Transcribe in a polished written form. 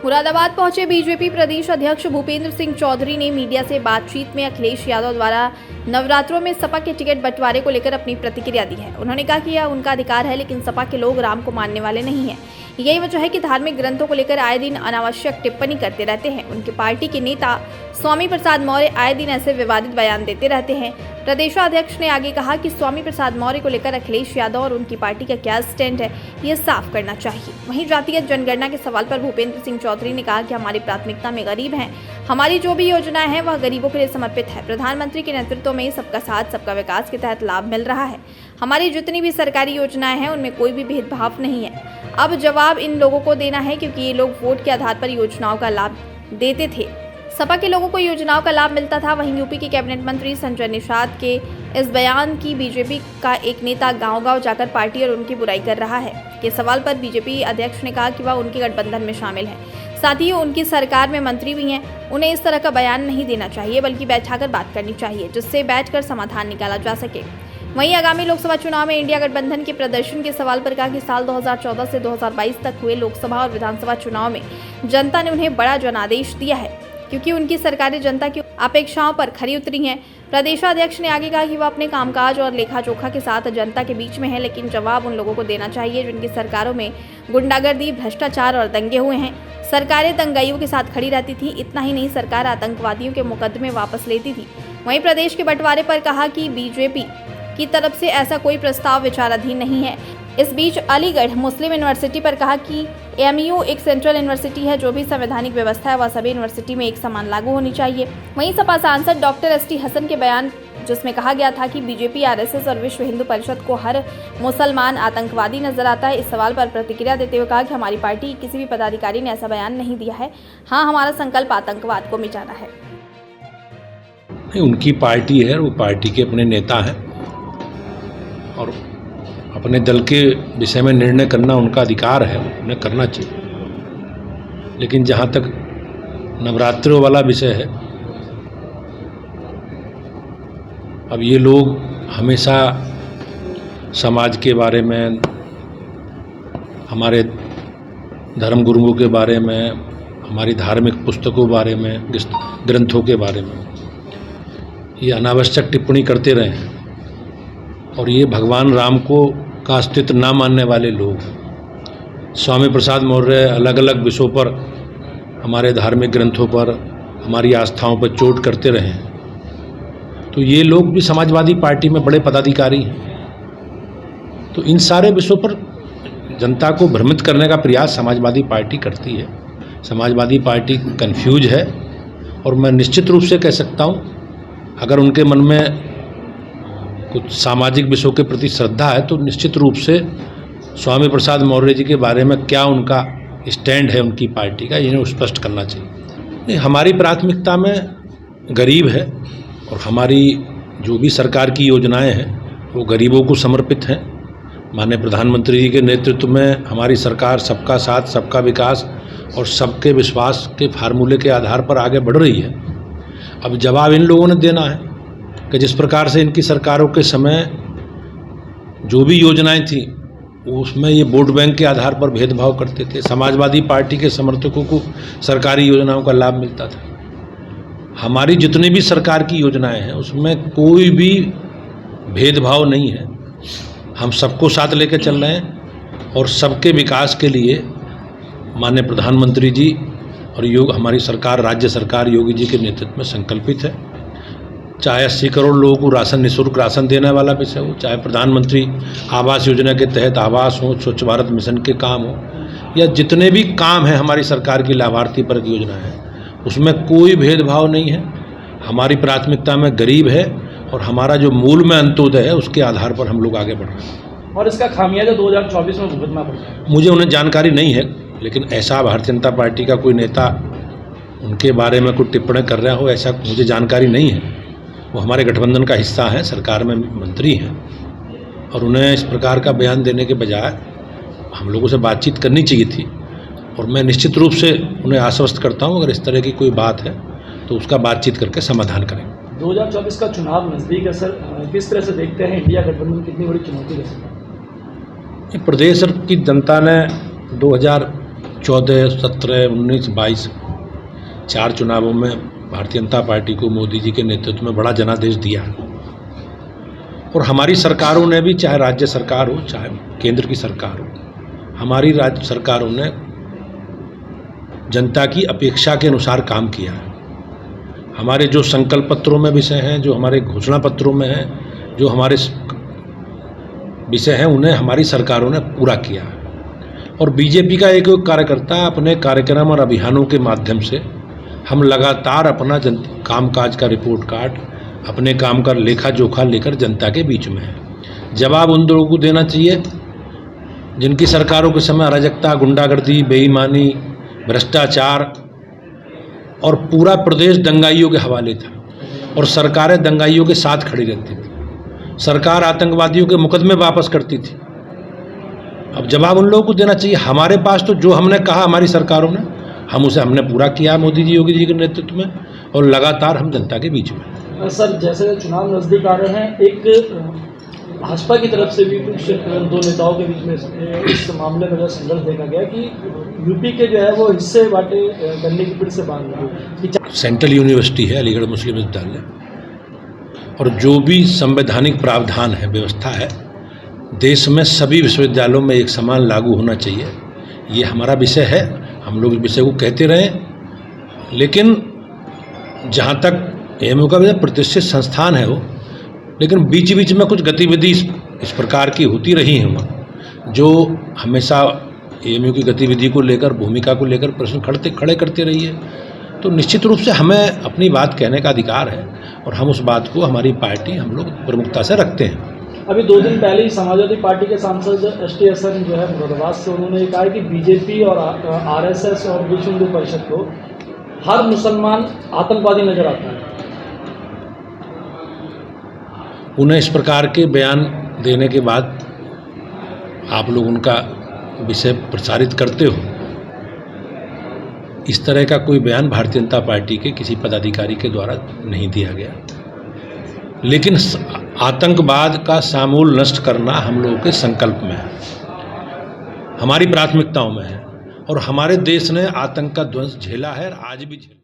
मुरादाबाद पहुंचे बीजेपी प्रदेश अध्यक्ष भूपेंद्र सिंह चौधरी ने मीडिया से बातचीत में अखिलेश यादव द्वारा नवरात्रों में सपा के टिकट बंटवारे को लेकर अपनी प्रतिक्रिया दी है। उन्होंने कहा कि यह उनका अधिकार है, लेकिन सपा के लोग राम को मानने वाले नहीं हैं। यही वजह है कि धार्मिक ग्रंथों को लेकर आए दिन अनावश्यक टिप्पणी करते रहते हैं। उनकी पार्टी के नेता स्वामी प्रसाद मौर्य आए दिन ऐसे विवादित बयान देते रहते हैं। प्रदेशाध्यक्ष ने आगे कहा कि स्वामी प्रसाद मौर्य को लेकर अखिलेश यादव और उनकी पार्टी का क्या स्टैंड है, ये साफ करना चाहिए। वहीं जातिगत जनगणना के सवाल पर भूपेंद्र सिंह चौधरी ने कहा कि हमारी प्राथमिकता में गरीब हैं। हमारी जो भी योजनाएं हैं वह गरीबों के लिए समर्पित है। प्रधानमंत्री के नेतृत्व में सबका साथ सबका विकास के तहत लाभ मिल रहा है। हमारी जितनी भी सरकारी योजनाएं हैं उनमें कोई भी भेदभाव नहीं है। अब जवाब इन लोगों को देना है, क्योंकि ये लोग वोट के आधार पर योजनाओं का लाभ देते थे। सपा के लोगों को योजनाओं का लाभ मिलता था। वहीं यूपी के कैबिनेट मंत्री संजय निषाद के इस बयान की बीजेपी का एक नेता गांव-गांव जाकर पार्टी और उनकी बुराई कर रहा है के सवाल पर बीजेपी अध्यक्ष ने कहा कि वह उनके गठबंधन में शामिल है, साथ ही उनकी सरकार में मंत्री भी हैं। उन्हें इस तरह का बयान नहीं देना चाहिए, बल्कि बैठाकर बात करनी चाहिए, जिससे बैठकर समाधान निकाला जा सके। वहीं आगामी लोकसभा चुनाव में इंडिया गठबंधन के प्रदर्शन के सवाल पर कहा कि साल 2014 से 2022 तक हुए लोकसभा और विधानसभा चुनाव में जनता ने उन्हें बड़ा जनादेश दिया है, क्योंकि उनकी सरकारें जनता की अपेक्षाओं पर खरी उतरी हैं। प्रदेशाध्यक्ष ने आगे कहा कि वह अपने कामकाज और लेखा जोखा के साथ जनता के बीच में है, लेकिन जवाब उन लोगों को देना चाहिए जिनकी सरकारों में गुंडागर्दी, भ्रष्टाचार और दंगे हुए हैं। सरकारें दंगाइयों के साथ खड़ी रहती थी। इतना ही नहीं, सरकार आतंकवादियों के मुकदमे वापस लेती थी। वहीं प्रदेश के बंटवारे पर कहा कि बीजेपी की तरफ से ऐसा कोई प्रस्ताव विचाराधीन नहीं है। इस बीच अलीगढ़ मुस्लिम यूनिवर्सिटी पर कहा कि एमयू एक सेंट्रल यूनिवर्सिटी है, जो भी संवैधानिक व्यवस्था है वह सभी यूनिवर्सिटी में एक समान लागू होनी चाहिए। वहीं सपा सांसद डॉक्टर एसटी हसन के बयान, जिसमें कहा गया था कि बीजेपी, आरएसएस और विश्व हिंदू परिषद को हर मुसलमान आतंकवादी नजर आता है, इस सवाल पर प्रतिक्रिया देते हुए कहा कि हमारी पार्टी किसी भी पदाधिकारी ने ऐसा बयान नहीं दिया है। हाँ, हमारा संकल्प आतंकवाद को मिटाना है। उनकी पार्टी है, वो पार्टी के अपने नेता हैं और अपने दल के विषय में निर्णय करना उनका अधिकार है, उन्हें करना चाहिए। लेकिन जहाँ तक नवरात्रों वाला विषय है, अब ये लोग हमेशा समाज के बारे में, हमारे धर्म गुरुओं के बारे में, हमारी धार्मिक पुस्तकों बारे में, ग्रंथों के बारे में ये अनावश्यक टिप्पणी करते रहे हैं। और ये भगवान राम को का अस्तित्व ना मानने वाले लोग, स्वामी प्रसाद मौर्य अलग अलग विषयों पर, हमारे धार्मिक ग्रंथों पर, हमारी आस्थाओं पर चोट करते रहे हैं। तो ये लोग भी समाजवादी पार्टी में बड़े पदाधिकारी हैं। तो इन सारे विषयों पर जनता को भ्रमित करने का प्रयास समाजवादी पार्टी करती है। समाजवादी पार्टी कंफ्यूज है और मैं निश्चित रूप से कह सकता हूँ, अगर उनके मन में कुछ सामाजिक विषयों के प्रति श्रद्धा है तो निश्चित रूप से स्वामी प्रसाद मौर्य जी के बारे में क्या उनका स्टैंड है उनकी पार्टी का, इन्हें स्पष्ट करना चाहिए। हमारी प्राथमिकता में गरीब है और हमारी जो भी सरकार की योजनाएं हैं वो गरीबों को समर्पित हैं। माननीय प्रधानमंत्री जी के नेतृत्व में हमारी सरकार सबका साथ सबका विकास और सबके विश्वास के फार्मूले के आधार पर आगे बढ़ रही है। अब जवाब इन लोगों ने देना है कि जिस प्रकार से इनकी सरकारों के समय जो भी योजनाएं थी उसमें ये वोट बैंक के आधार पर भेदभाव करते थे। समाजवादी पार्टी के समर्थकों को सरकारी योजनाओं का लाभ मिलता था। हमारी जितनी भी सरकार की योजनाएं हैं उसमें कोई भी भेदभाव नहीं है। हम सबको साथ लेकर चल रहे हैं और सबके विकास के लिए माननीय प्रधानमंत्री जी और हमारी सरकार, राज्य सरकार योगी जी के नेतृत्व में संकल्पित है। चाहे 80 करोड़ लोगों को राशन, निःशुल्क राशन देने वाला विषय हो, चाहे प्रधानमंत्री आवास योजना के तहत आवास हो, स्वच्छ भारत मिशन के काम हो, या जितने भी काम हैं हमारी सरकार की लाभार्थी परक योजना है, उसमें कोई भेदभाव नहीं है। हमारी प्राथमिकता में गरीब है और हमारा जो मूल में अंत्योदय है उसके आधार पर हम लोग आगे बढ़ रहे हैं। और इसका खामियाजा 2024 में भुगतना पड़ेगा। मुझे उन्हें जानकारी नहीं है, लेकिन ऐसा भारतीय जनता पार्टी का कोई नेता उनके बारे में कुछ टिप्पणी कर रहा हो, ऐसा मुझे जानकारी नहीं है। वो हमारे गठबंधन का हिस्सा हैं, सरकार में मंत्री हैं और उन्हें इस प्रकार का बयान देने के बजाय हम लोगों से बातचीत करनी चाहिए थी। और मैं निश्चित रूप से उन्हें आश्वस्त करता हूं, अगर इस तरह की कोई बात है तो उसका बातचीत करके समाधान करेंगे। 2024 का चुनाव नज़दीक है सर, किस तरह से देखते हैं इंडिया गठबंधन कितनी बड़ी चुनौती रह सकता है? प्रदेश की जनता ने 14, 17, 19, 22 4 चुनावों में भारतीय जनता पार्टी को मोदी जी के नेतृत्व में बड़ा जनादेश दिया है। और हमारी सरकारों ने भी, चाहे राज्य सरकार हो चाहे केंद्र की सरकार हो, हमारी राज्य सरकारों ने जनता की अपेक्षा के अनुसार काम किया है। हमारे जो संकल्प पत्रों में विषय हैं, जो हमारे घोषणा पत्रों में हैं, जो हमारे विषय हैं, उन्हें हमारी सरकारों ने पूरा किया है। और बीजेपी का एक कार्यकर्ता अपने कार्यक्रम और अभियानों के माध्यम से हम लगातार अपना कामकाज का रिपोर्ट कार्ड, अपने काम का लेखा जोखा लेकर जनता के बीच में है। जवाब उन लोगों को देना चाहिए जिनकी सरकारों के समय अराजकता, गुंडागर्दी, बेईमानी, भ्रष्टाचार और पूरा प्रदेश दंगाइयों के हवाले था और सरकारें दंगाइयों के साथ खड़ी रहती थी। सरकार आतंकवादियों के मुकदमे वापस करती थी। अब जवाब उन लोगों को देना चाहिए। हमारे पास तो जो हमने कहा हमारी सरकारों ने, हमने पूरा किया मोदी जी, योगी जी के नेतृत्व में, और लगातार हम जनता के बीच में। सर, जैसे चुनाव नज़दीक आ रहे हैं, एक भाजपा की तरफ से भी कुछ दो नेताओं के बीच में इस मामले में जो संघर्ष देखा गया कि यूपी के जो है वो हिस्से बांटे करने की फिर से बात हुई। सेंट्रल यूनिवर्सिटी है अलीगढ़ मुस्लिम विश्वविद्यालय, और जो भी संवैधानिक प्रावधान है, व्यवस्था है, देश में सभी विश्वविद्यालयों में एक समान लागू होना चाहिए। ये हमारा विषय है, हम लोग इस विषय को कहते रहें। लेकिन जहाँ तक एएमयू का प्रतिष्ठित संस्थान है वो, लेकिन बीच बीच में कुछ गतिविधि इस प्रकार की होती रही हैं वहाँ, जो हमेशा एएमयू की गतिविधि को लेकर, भूमिका को लेकर प्रश्न खड़े करते रही है। तो निश्चित रूप से हमें अपनी बात कहने का अधिकार है और हम उस बात को, हमारी पार्टी, हम लोग प्रमुखता से रखते हैं। अभी 2 दिन पहले ही समाजवादी पार्टी के सांसद एस.टी. हसन जो है मुरादाबाद से, उन्होंने कहा कि बीजेपी और आरएसएस और विश्व हिंदू परिषद को हर मुसलमान आतंकवादी नजर आता है। उन्हें इस प्रकार के बयान देने के बाद आप लोग उनका विषय प्रसारित करते हो। इस तरह का कोई बयान भारतीय जनता पार्टी के किसी पदाधिकारी के द्वारा नहीं दिया गया। लेकिन आतंकवाद का समूल नष्ट करना हम लोगों के संकल्प में है, हमारी प्राथमिकताओं में है, और हमारे देश ने आतंक का ध्वंस झेला है और आज भी झेला।